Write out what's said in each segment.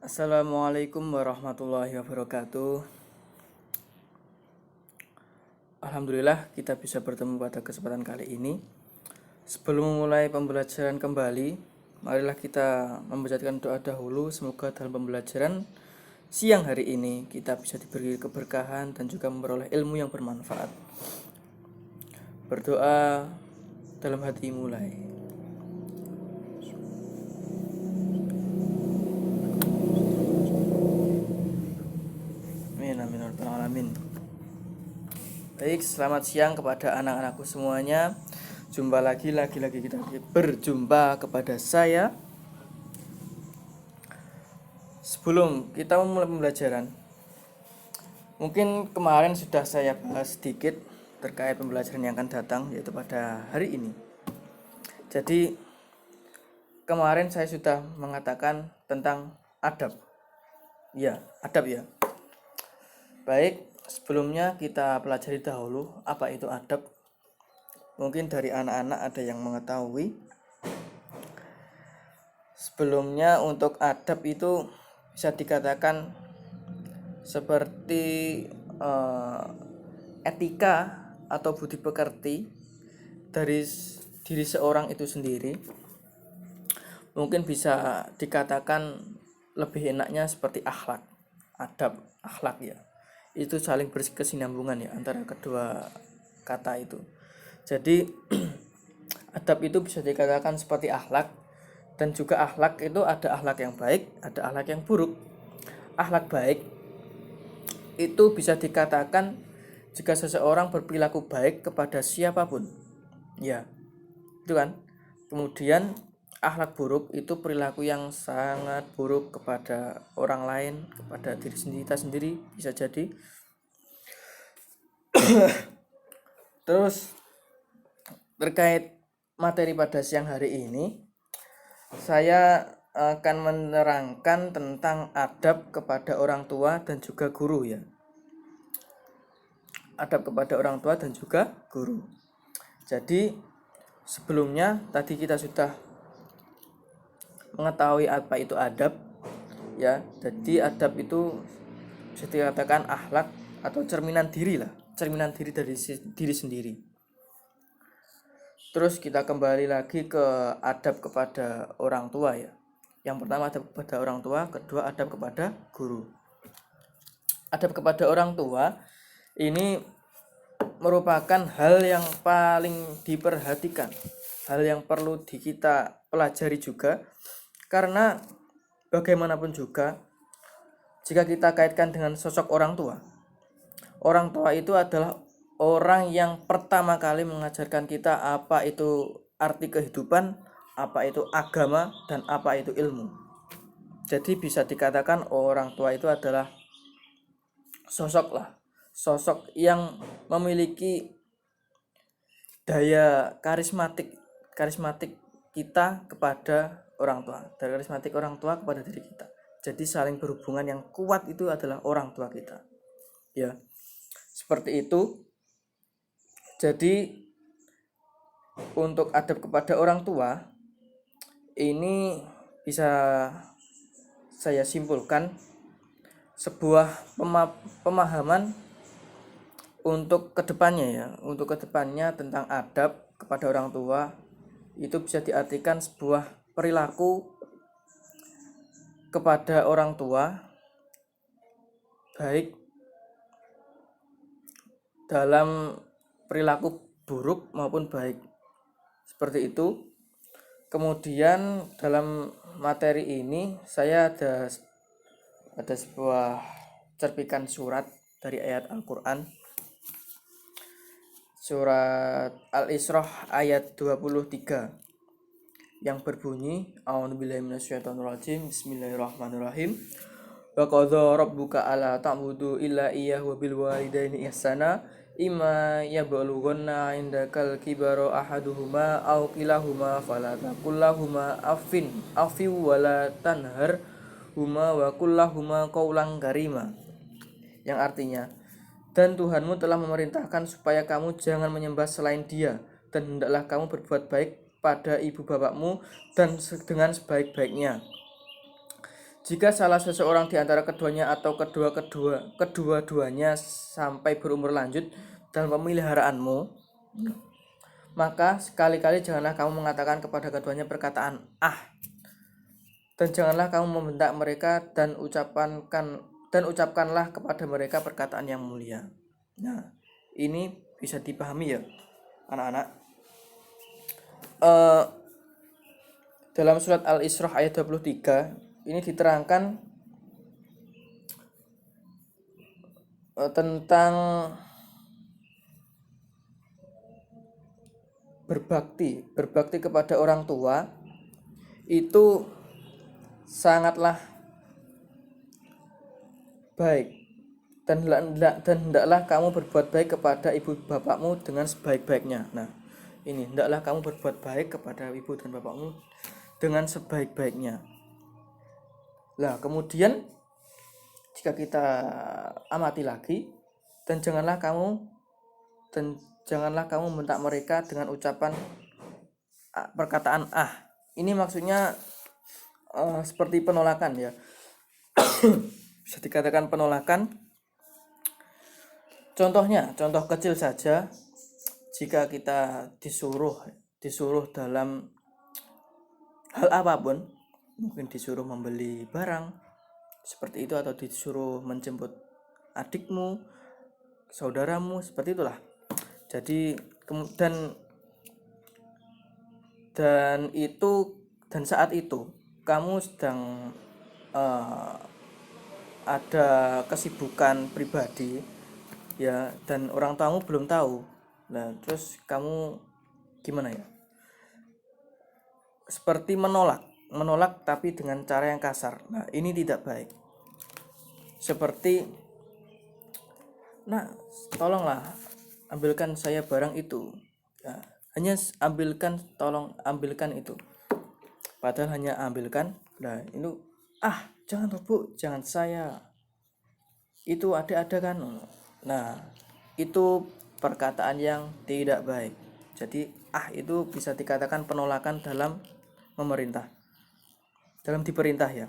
Assalamualaikum warahmatullahi wabarakatuh. Alhamdulillah kita bisa bertemu pada kesempatan kali ini. Sebelum memulai pembelajaran kembali, marilah kita membacakan doa dahulu. Semoga dalam pembelajaran siang hari ini kita bisa diberi keberkahan dan juga memperoleh ilmu yang bermanfaat. Berdoa dalam hati mulai. Amin amin alamin. Baik, selamat siang kepada anak-anakku semuanya. Jumpa lagi kita berjumpa kepada saya. Sebelum kita memulai pembelajaran, mungkin kemarin sudah saya bahas sedikit terkait pembelajaran yang akan datang, yaitu pada hari ini. Jadi kemarin saya sudah mengatakan tentang adab. Ya, adab ya. Baik, sebelumnya kita pelajari dahulu apa itu adab. Mungkin dari anak-anak ada yang mengetahui. Sebelumnya untuk adab itu bisa dikatakan seperti etika atau budi pekerti dari diri seorang itu sendiri. Mungkin bisa dikatakan lebih enaknya seperti akhlak, adab, akhlak ya. Itu saling berkesinambungan ya antara kedua kata itu. Jadi adab itu bisa dikatakan seperti akhlak, dan juga akhlak itu ada akhlak yang baik, ada akhlak yang buruk. Akhlak baik itu bisa dikatakan jika seseorang berperilaku baik kepada siapapun. Ya, itu kan. Kemudian akhlak buruk itu perilaku yang sangat buruk kepada orang lain, kepada diri sendiri, kita sendiri bisa jadi. Terus terkait materi pada siang hari ini, saya akan menerangkan tentang adab kepada orang tua dan juga guru ya. Adab kepada orang tua dan juga guru. Jadi sebelumnya tadi kita sudah mengetahui apa itu adab ya. Jadi adab itu bisa dikatakan akhlak atau cerminan diri lah, cerminan diri dari diri sendiri. Terus kita kembali lagi ke adab kepada orang tua ya. Yang pertama adab kepada orang tua, kedua adab kepada guru. Adab kepada orang tua ini merupakan hal yang paling diperhatikan, hal yang perlu kita pelajari juga, karena bagaimanapun juga jika kita kaitkan dengan sosok orang tua itu adalah orang yang pertama kali mengajarkan kita apa itu arti kehidupan, apa itu agama, dan apa itu ilmu. Jadi bisa dikatakan orang tua itu adalah sosok yang memiliki daya karismatik kita kepada orang tua, daya karismatik orang tua kepada diri kita. Jadi saling berhubungan yang kuat itu adalah orang tua kita. Ya, seperti itu. Jadi untuk adab kepada orang tua ini bisa saya simpulkan sebuah pemahaman untuk kedepannya ya. Untuk kedepannya tentang adab kepada orang tua itu bisa diartikan sebuah perilaku kepada orang tua baik dalam perilaku buruk maupun baik, seperti itu. Kemudian dalam materi ini saya ada sebuah cerpikan surat dari ayat Al-Quran, surat Al-Isra ayat 23 yang berbunyi A'udzubillahi minasyaitonirrajim, bismillahirrahmanirrahim. Wa qadha rabbuka alla ta'budu illa iyyahu wa bil walidaini ihsana imma yablughanna 'indakal kibara ahaduhuma aw kilahuma fala taqul lahumā afin wa la tanharhuma wa qul lahumā qawlan karīmā. Yang artinya, dan Tuhanmu telah memerintahkan supaya kamu jangan menyembah selain Dia, dan hendaklah kamu berbuat baik pada ibu bapakmu dan dengan sebaik-baiknya. Jika salah seseorang di antara keduanya atau kedua-duanya sampai berumur lanjut dalam pemeliharaanmu, maka sekali-kali janganlah kamu mengatakan kepada keduanya perkataan "ah", dan janganlah kamu membentak mereka dan ucapkanlah kepada mereka perkataan yang mulia. Nah, ini bisa dipahami ya, anak-anak. Dalam surat Al-Isra ayat 23 ini diterangkan tentang berbakti kepada orang tua itu sangatlah baik, dan hendaklah kamu berbuat baik kepada ibu bapakmu dengan sebaik-baiknya. Nah, ini hendaklah kamu berbuat baik kepada ibu dan bapakmu dengan sebaik-baiknya. Nah, kemudian jika kita amati lagi, dan janganlah kamu membentak mereka dengan ucapan perkataan "ah". Ini maksudnya seperti penolakan ya. Bisa dikatakan penolakan. Contoh kecil saja, jika kita disuruh dalam hal apapun, mungkin disuruh membeli barang seperti itu, atau disuruh menjemput adikmu, saudaramu, seperti itulah. Jadi dan saat itu kamu sedang ada kesibukan pribadi ya, dan orang tuamu belum tahu. Nah, terus kamu gimana ya? Seperti menolak tapi dengan cara yang kasar. Nah, ini tidak baik. Seperti, "Nah, tolonglah ambilkan saya barang itu." Ya, hanya tolong ambilkan itu. Padahal hanya ambilkan. Nah, itu, "Ah, jangan Bu, jangan saya. Itu ada kan." Nah, itu perkataan yang tidak baik. Jadi, itu bisa dikatakan penolakan dalam diperintah ya.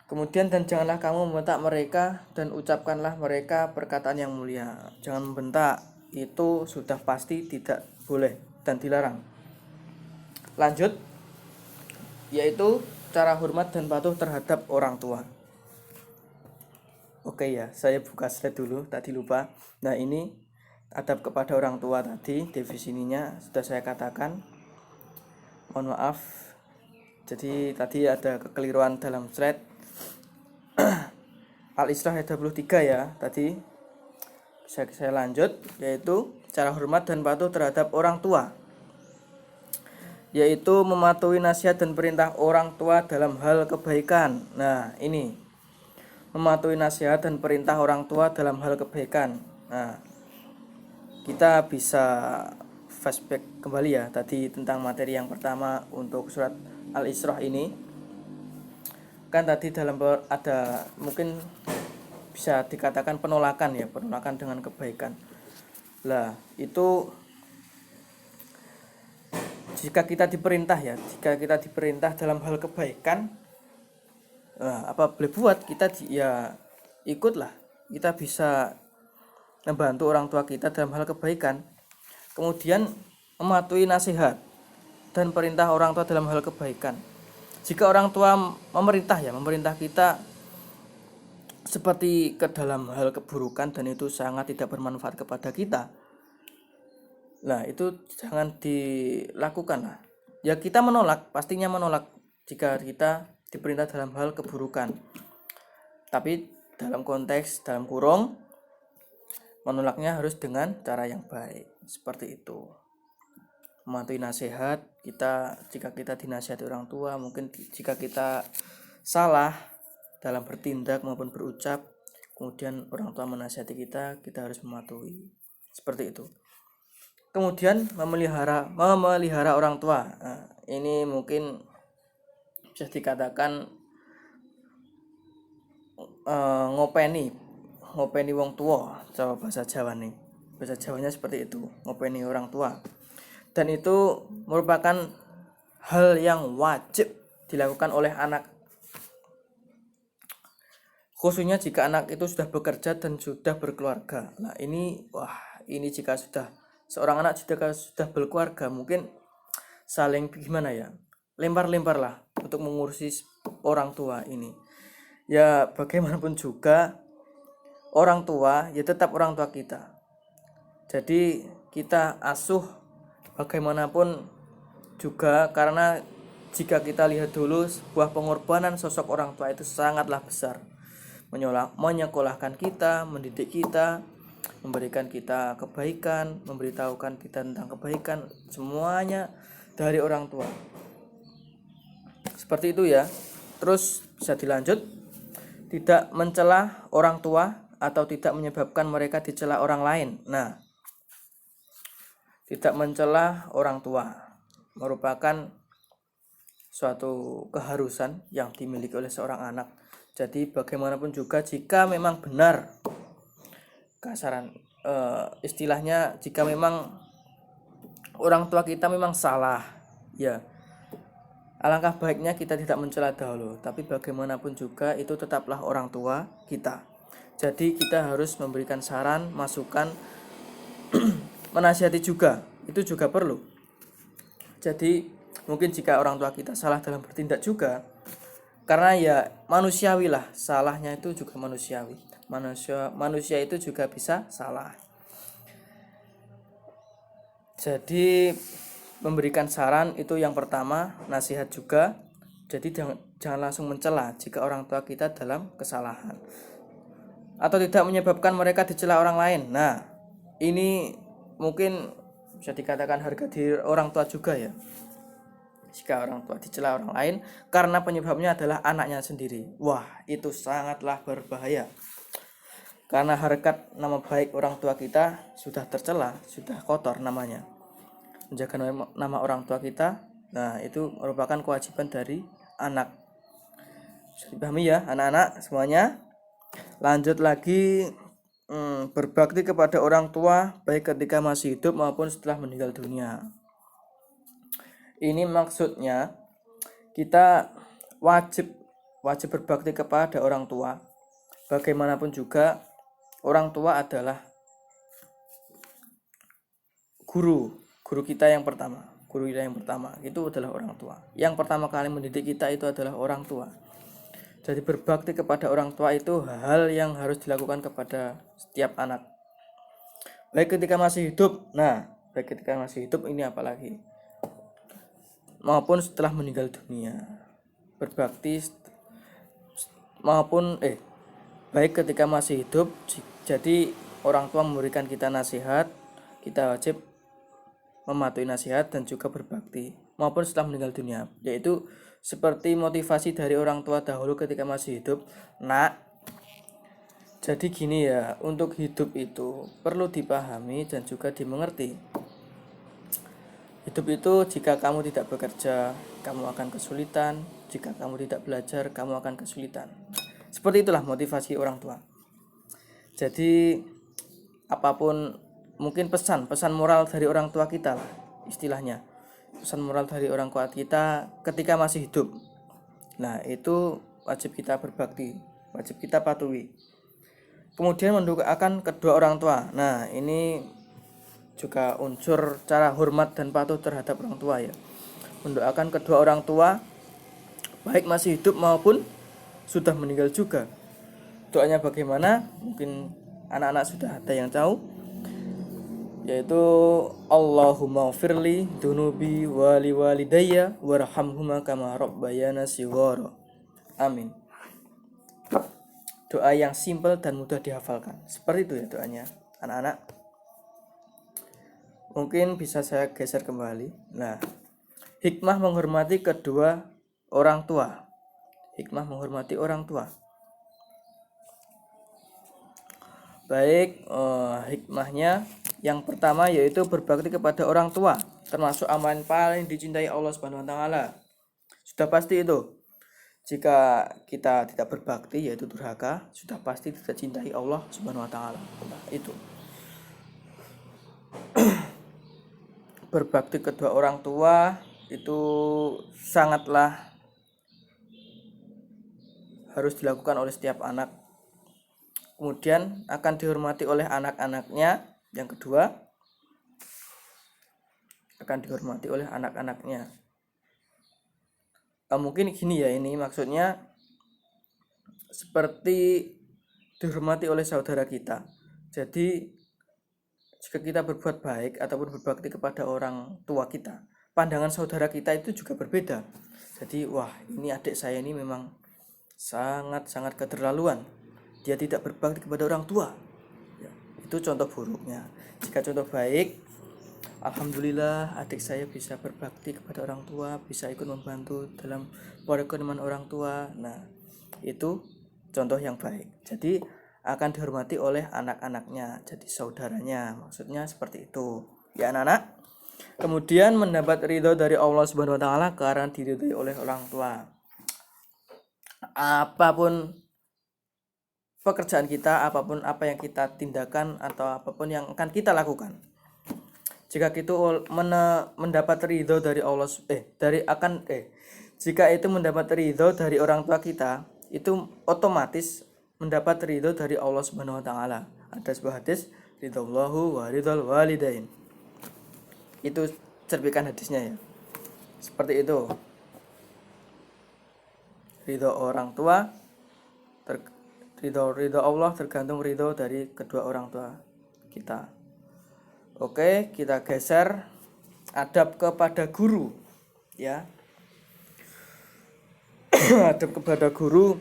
Kemudian, dan janganlah kamu membentak mereka dan ucapkanlah mereka perkataan yang mulia. Jangan membentak, itu sudah pasti tidak boleh dan dilarang. Lanjut, yaitu cara hormat dan patuh terhadap orang tua. Oke ya, saya buka slide dulu, tadi lupa. Nah, ini adab kepada orang tua tadi, definisinya sudah saya katakan. Mohon maaf, jadi tadi ada kekeliruan dalam slide. Al-Isra ayat 23 ya, tadi bisa saya lanjut, yaitu cara hormat dan patuh terhadap orang tua, yaitu mematuhi nasihat dan perintah orang tua dalam hal kebaikan. Nah, ini mematuhi nasihat dan perintah orang tua dalam hal kebaikan. Nah, kita bisa flashback kembali ya tadi tentang materi yang pertama untuk surat Al-Isra ini. Kan tadi ada mungkin bisa dikatakan penolakan dengan kebaikan. Lah, itu jika kita diperintah dalam hal kebaikan, apa boleh buat, kita ya ikutlah. Kita bisa membantu orang tua kita dalam hal kebaikan. Kemudian mematuhi nasihat dan perintah orang tua dalam hal kebaikan. Jika orang tua memerintah kita seperti ke dalam hal keburukan dan itu sangat tidak bermanfaat kepada kita, nah itu jangan dilakukan lah. Ya, kita pastinya menolak jika kita diperintah dalam hal keburukan. Tapi dalam kurung, menolaknya harus dengan cara yang baik. Seperti itu. Mematuhi nasihat, jika kita dinasihati orang tua, mungkin jika kita salah dalam bertindak maupun berucap, kemudian orang tua menasihati kita harus mematuhi. Seperti itu. Kemudian memelihara orang tua. Nah, ini mungkin bisa dikatakan ngopeni wong tua, bahasa Jawanya seperti itu, ngopeni orang tua. Dan itu merupakan hal yang wajib dilakukan oleh anak khususnya jika anak itu sudah bekerja dan sudah berkeluarga. Nah ini jika seorang anak sudah berkeluarga, mungkin saling gimana ya, lempar-lempar lah untuk mengurusi orang tua ini. Ya bagaimanapun juga orang tua ya tetap orang tua kita, jadi kita asuh bagaimanapun juga, karena jika kita lihat dulu sebuah pengorbanan sosok orang tua itu sangatlah besar, menyekolahkan kita, mendidik kita, memberikan kita kebaikan, memberitahukan kita tentang kebaikan, semuanya dari orang tua. Seperti itu ya. Terus bisa dilanjut, tidak mencela orang tua atau tidak menyebabkan mereka dicela orang lain. Nah, tidak mencela orang tua merupakan suatu keharusan yang dimiliki oleh seorang anak. Jadi bagaimanapun juga jika memang benar istilahnya, jika memang orang tua kita memang salah, ya alangkah baiknya kita tidak mencela dahulu, tapi bagaimanapun juga itu tetaplah orang tua kita. Jadi kita harus memberikan saran, masukan, menasihati juga, itu juga perlu. Jadi mungkin jika orang tua kita salah dalam bertindak juga, karena ya manusiawi lah, salahnya itu juga manusiawi. Manusia itu juga bisa salah. Jadi memberikan saran itu yang pertama, nasihat juga. Jadi jangan langsung mencela jika orang tua kita dalam kesalahan, atau tidak menyebabkan mereka dicela orang lain. Nah, ini mungkin bisa dikatakan harga diri orang tua juga ya. Jika orang tua dicela orang lain karena penyebabnya adalah anaknya sendiri, wah itu sangatlah berbahaya. Karena harkat nama baik orang tua kita sudah tercela, sudah kotor namanya. Menjaga nama orang tua kita, nah itu merupakan kewajiban dari anak. Bisa dipahami ya anak-anak semuanya. Lanjut lagi, berbakti kepada orang tua baik ketika masih hidup maupun setelah meninggal dunia. Ini maksudnya kita wajib berbakti kepada orang tua. Bagaimanapun juga orang tua adalah guru kita yang pertama. Guru kita yang pertama itu adalah orang tua. Yang pertama kali mendidik kita itu adalah orang tua. Jadi berbakti kepada orang tua itu hal yang harus dilakukan kepada setiap anak, baik ketika masih hidup. Nah, baik ketika masih hidup ini apalagi, maupun setelah meninggal dunia. Berbakti baik ketika masih hidup, jadi orang tua memberikan kita nasihat, kita wajib mematuhi nasihat dan juga berbakti, maupun setelah meninggal dunia, yaitu seperti motivasi dari orang tua dahulu ketika masih hidup. Nak, jadi gini ya, untuk hidup itu perlu dipahami dan juga dimengerti. Hidup itu jika kamu tidak bekerja, kamu akan kesulitan. Jika kamu tidak belajar, kamu akan kesulitan. Seperti itulah motivasi orang tua. Jadi apapun, mungkin pesan moral dari orang tua kita lah istilahnya. Pesan moral dari orang tua kita ketika masih hidup. Nah, itu wajib kita berbakti, wajib kita patuhi. Kemudian mendoakan kedua orang tua. Nah, ini juga unsur cara hormat dan patuh terhadap orang tua ya. Mendoakan kedua orang tua baik masih hidup maupun sudah meninggal juga. Doanya bagaimana? Mungkin anak-anak sudah ada yang tahu, yaitu Allahumma firli dunubi wali walidayya warhamhuma kama rabbayana shighara. Amin. Doa yang simpel dan mudah dihafalkan. Seperti itu ya doanya anak-anak. Mungkin bisa saya geser kembali. Nah, hikmah menghormati kedua orang tua. Hikmah menghormati orang tua. Baik, hikmahnya yang pertama yaitu berbakti kepada orang tua, termasuk amalan paling dicintai Allah Subhanahu wa taala. Sudah pasti itu. Jika kita tidak berbakti yaitu durhaka, sudah pasti tidak cintai Allah Subhanahu wa taala. Nah, itu. Berbakti kedua orang tua itu sangatlah harus dilakukan oleh setiap anak. kemudian akan dihormati oleh anak-anaknya. Yang kedua, akan dihormati oleh anak-anaknya. Mungkin gini ya, ini maksudnya seperti dihormati oleh saudara kita. Jadi jika kita berbuat baik ataupun berbakti kepada orang tua kita, pandangan saudara kita itu juga berbeda. Jadi wah, ini adik saya ini memang sangat-sangat keterlaluan, dia tidak berbakti kepada orang tua ya, itu contoh buruknya. Jika contoh baik, alhamdulillah adik saya bisa berbakti kepada orang tua, bisa ikut membantu dalam perekonomian orang tua. Nah, itu contoh yang baik. Jadi akan dihormati oleh anak-anaknya, jadi saudaranya, maksudnya seperti itu ya anak-anak. Kemudian mendapat ridho dari Allah Subhanahu wa taala karena diridhoi oleh orang tua. Apapun pekerjaan kita, apapun apa yang kita tindakan atau apapun yang akan kita lakukan, jika itu mendapat ridho dari Allah jika itu mendapat ridho dari orang tua kita, itu otomatis mendapat ridho dari Allah Subhanahu wa taala. Ada sebuah hadis, ridallahu wa ridal walidain. Itu cerpikan hadisnya ya. Seperti itu. Ridho orang tua, ridho Allah tergantung ridho dari kedua orang tua kita. Oke, kita geser adab kepada guru ya. Adab kepada guru,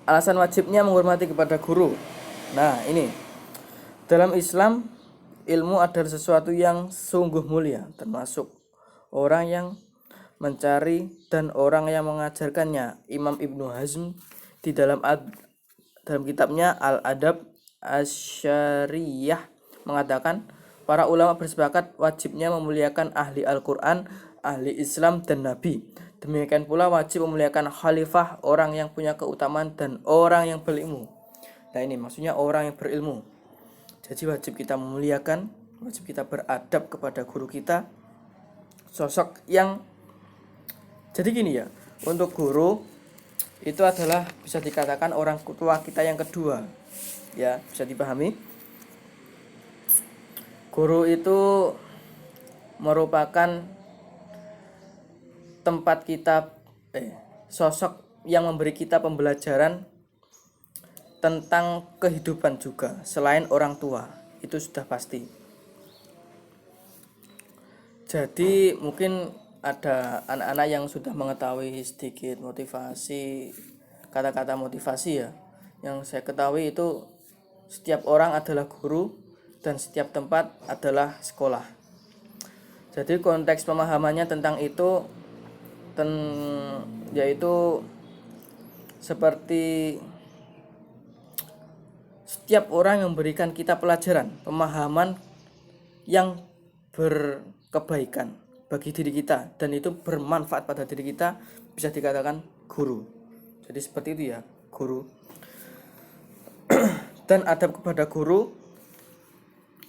alasan wajibnya menghormati kepada guru. Nah, ini dalam Islam, ilmu adalah sesuatu yang sungguh mulia, termasuk orang yang mencari dan orang yang mengajarkannya. Imam Ibnu Hazm di dalam kitabnya Al-Adab Asy-Syariyah mengatakan, para ulama bersepakat wajibnya memuliakan ahli Al-Quran, ahli Islam dan Nabi. Demikian pula wajib memuliakan khalifah, orang yang punya keutamaan, dan orang yang berilmu. Nah, ini maksudnya orang yang berilmu. Jadi wajib kita memuliakan, wajib kita beradab kepada guru kita, sosok yang, jadi gini ya, untuk guru itu adalah bisa dikatakan orang tua kita yang kedua ya, bisa dipahami. Guru itu merupakan tempat kita sosok yang memberi kita pembelajaran tentang kehidupan juga selain orang tua, itu sudah pasti. Jadi mungkin ada anak-anak yang sudah mengetahui sedikit motivasi, kata-kata motivasi ya. Yang saya ketahui itu setiap orang adalah guru dan setiap tempat adalah sekolah. Jadi konteks pemahamannya tentang itu yaitu seperti setiap orang yang memberikan kita pelajaran, pemahaman yang berkebaikan bagi diri kita dan itu bermanfaat pada diri kita, bisa dikatakan guru. Jadi seperti itu ya, guru. Dan adab kepada guru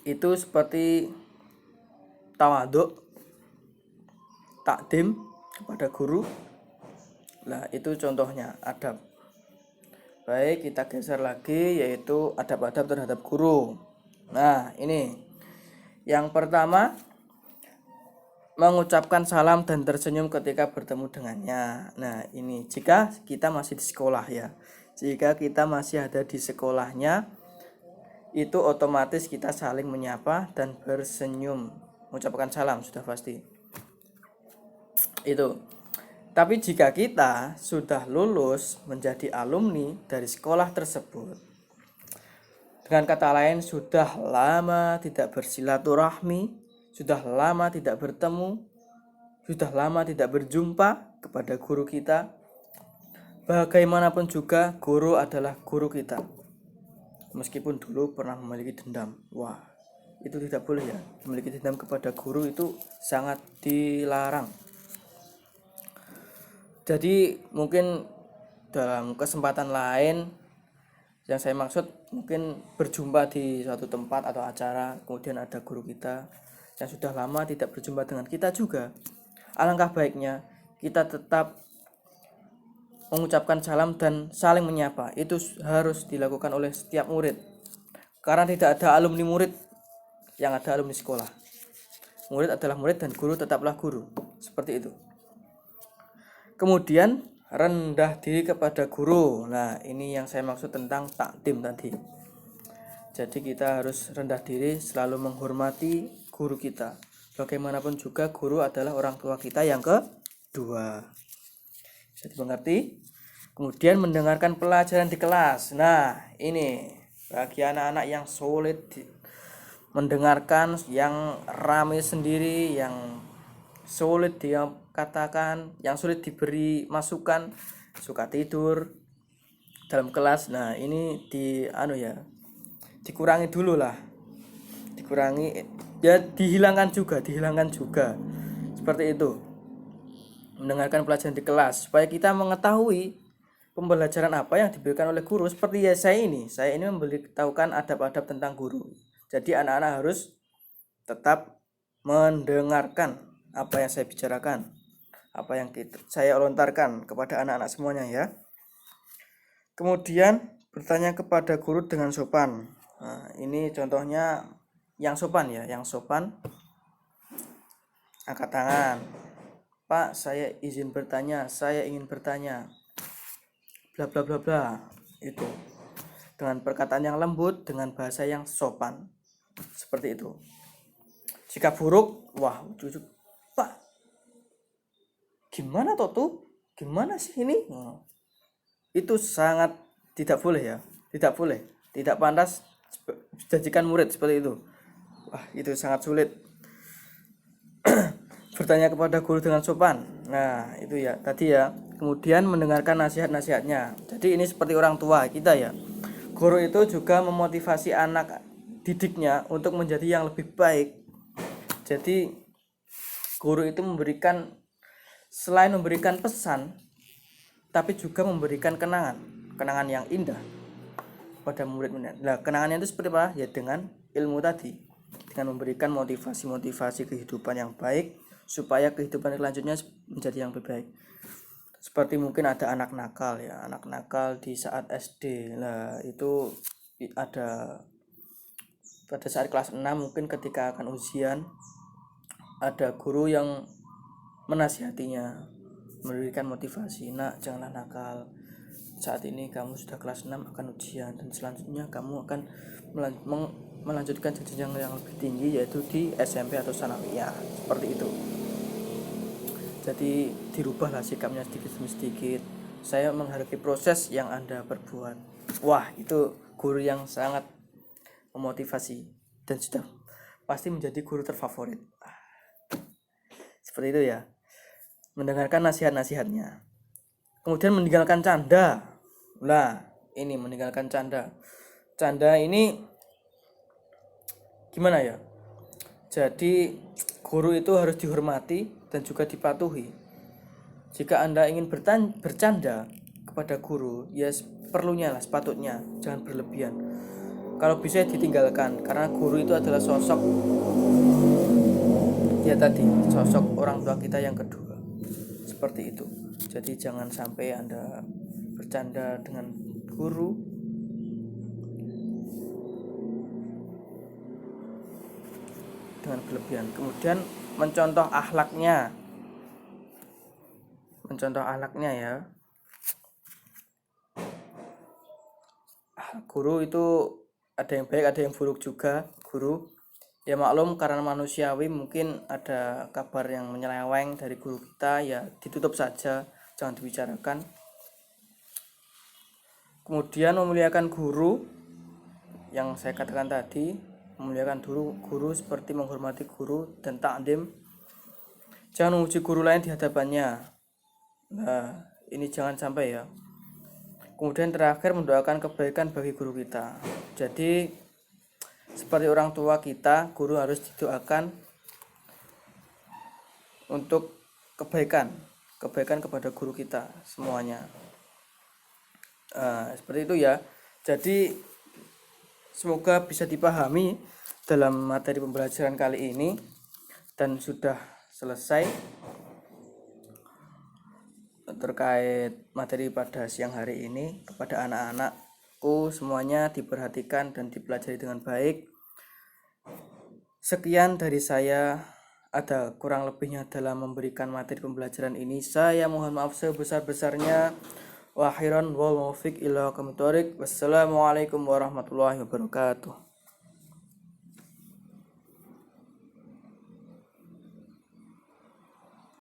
itu seperti tawadhu, takdim kepada guru. Nah, itu contohnya adab. Baik, kita geser lagi, yaitu adab-adab terhadap guru. Nah, ini yang pertama, mengucapkan salam dan tersenyum ketika bertemu dengannya. Nah, ini jika kita masih di sekolah ya. Jika kita masih ada di sekolahnya, itu otomatis kita saling menyapa dan bersenyum, mengucapkan salam sudah pasti. Itu. Tapi jika kita sudah lulus menjadi alumni dari sekolah tersebut, dengan kata lain sudah lama tidak bersilaturahmi, sudah lama tidak bertemu, sudah lama tidak berjumpa kepada guru kita, bagaimanapun juga guru adalah guru kita. Meskipun dulu pernah memiliki dendam, wah, itu tidak boleh ya. Memiliki dendam kepada guru itu sangat dilarang. Jadi mungkin dalam kesempatan lain, yang saya maksud mungkin berjumpa di suatu tempat atau acara, kemudian ada guru kita yang sudah lama tidak berjumpa dengan kita juga, alangkah baiknya kita tetap mengucapkan salam dan saling menyapa. Itu harus dilakukan oleh setiap murid. Karena tidak ada alumni murid, yang ada alumni sekolah. Murid adalah murid dan guru tetaplah guru. Seperti itu. Kemudian rendah diri kepada guru. Nah, ini yang saya maksud tentang takdim tadi. Jadi kita harus rendah diri, selalu menghormati guru kita. Bagaimanapun juga guru adalah orang tua kita yang kedua. Bisa dimengerti? Kemudian mendengarkan pelajaran di kelas. Nah, ini bagi anak-anak yang sulit mendengarkan, yang ramai sendiri, yang sulit dia katakan, yang sulit diberi masukan, suka tidur dalam kelas. Nah, ini dikurangi dulu lah, dikurangi ya, dihilangkan juga seperti itu. Mendengarkan pelajaran di kelas supaya kita mengetahui pembelajaran apa yang diberikan oleh guru. Seperti ya saya ini memberitahukan adab-adab tentang guru. Jadi anak-anak harus tetap mendengarkan apa yang saya bicarakan, apa yang saya lontarkan kepada anak-anak semuanya ya. Kemudian bertanya kepada guru dengan sopan. Nah, ini contohnya yang sopan ya, yang sopan. Angkat tangan. Pak, saya izin bertanya, saya ingin bertanya. Bla bla bla bla. Itu. Dengan perkataan yang lembut, dengan bahasa yang sopan. Seperti itu. Jika buruk, wah, cucu, Pak, gimana tuh? Gimana sih ini? Itu sangat tidak boleh ya. Tidak boleh. Tidak pantas jadikan murid seperti itu. Wah, itu sangat sulit. Bertanya kepada guru dengan sopan. Nah, itu ya tadi ya. Kemudian mendengarkan nasihat-nasihatnya. Jadi ini seperti orang tua kita ya. Guru itu juga memotivasi anak didiknya untuk menjadi yang lebih baik. Jadi guru itu selain memberikan pesan, tapi juga memberikan kenangan yang indah pada murid-murid. Nah, kenangannya itu seperti apa? Ya dengan ilmu tadi, dengan memberikan motivasi kehidupan yang baik supaya kehidupan selanjutnya menjadi yang lebih baik. Seperti mungkin ada anak nakal ya, anak nakal di saat SD. Nah, itu ada pada saat kelas 6 mungkin ketika akan ujian, ada guru yang menasihatinya, memberikan motivasi, nak janganlah nakal, saat ini kamu sudah kelas 6 akan ujian dan selanjutnya kamu akan melanjutkan jenjang yang lebih tinggi yaitu di SMP atau sanawiyah, seperti itu. Jadi dirubahlah sikapnya sedikit demi sedikit. Saya menghargai proses yang Anda perbuat. Wah, itu guru yang sangat memotivasi dan sudah pasti menjadi guru terfavorit. Seperti itu ya. Mendengarkan nasihat-nasihatnya. Kemudian meninggalkan canda. Nah, ini meninggalkan canda. Canda ini gimana ya? Jadi guru itu harus dihormati dan juga dipatuhi. Jika Anda ingin bercanda kepada guru, ya perlunya lah, sepatutnya, jangan berlebihan. Kalau bisa ditinggalkan, karena guru itu adalah sosok orang tua kita yang kedua. Seperti itu. Jadi jangan sampai Anda bercanda dengan guru dengan berlebihan. Kemudian mencontoh akhlaknya ya. Guru itu ada yang baik, ada yang buruk juga. Guru ya maklum, karena manusiawi, mungkin ada kabar yang menyeleweng dari guru kita, ya ditutup saja, jangan dibicarakan. Kemudian memuliakan guru, yang saya katakan tadi, memuliakan guru seperti menghormati guru dan takdim. Jangan memuji guru lain di hadapannya. Nah, ini jangan sampai ya. Kemudian terakhir, mendoakan kebaikan bagi guru kita. Jadi seperti orang tua kita, guru harus didoakan untuk kebaikan kepada guru kita semuanya. Seperti itu ya. Jadi semoga bisa dipahami dalam materi pembelajaran kali ini dan sudah selesai. terkait materi pada siang hari ini. Kepada anak-anakku semuanya diperhatikan dan dipelajari dengan baik. Sekian dari saya, ada kurang lebihnya dalam memberikan materi pembelajaran ini. Saya mohon maaf sebesar-besarnya. Wa khairan wal muwaffiq ila aqwamit thoriq. Wassalamualaikum warahmatullahi wabarakatuh.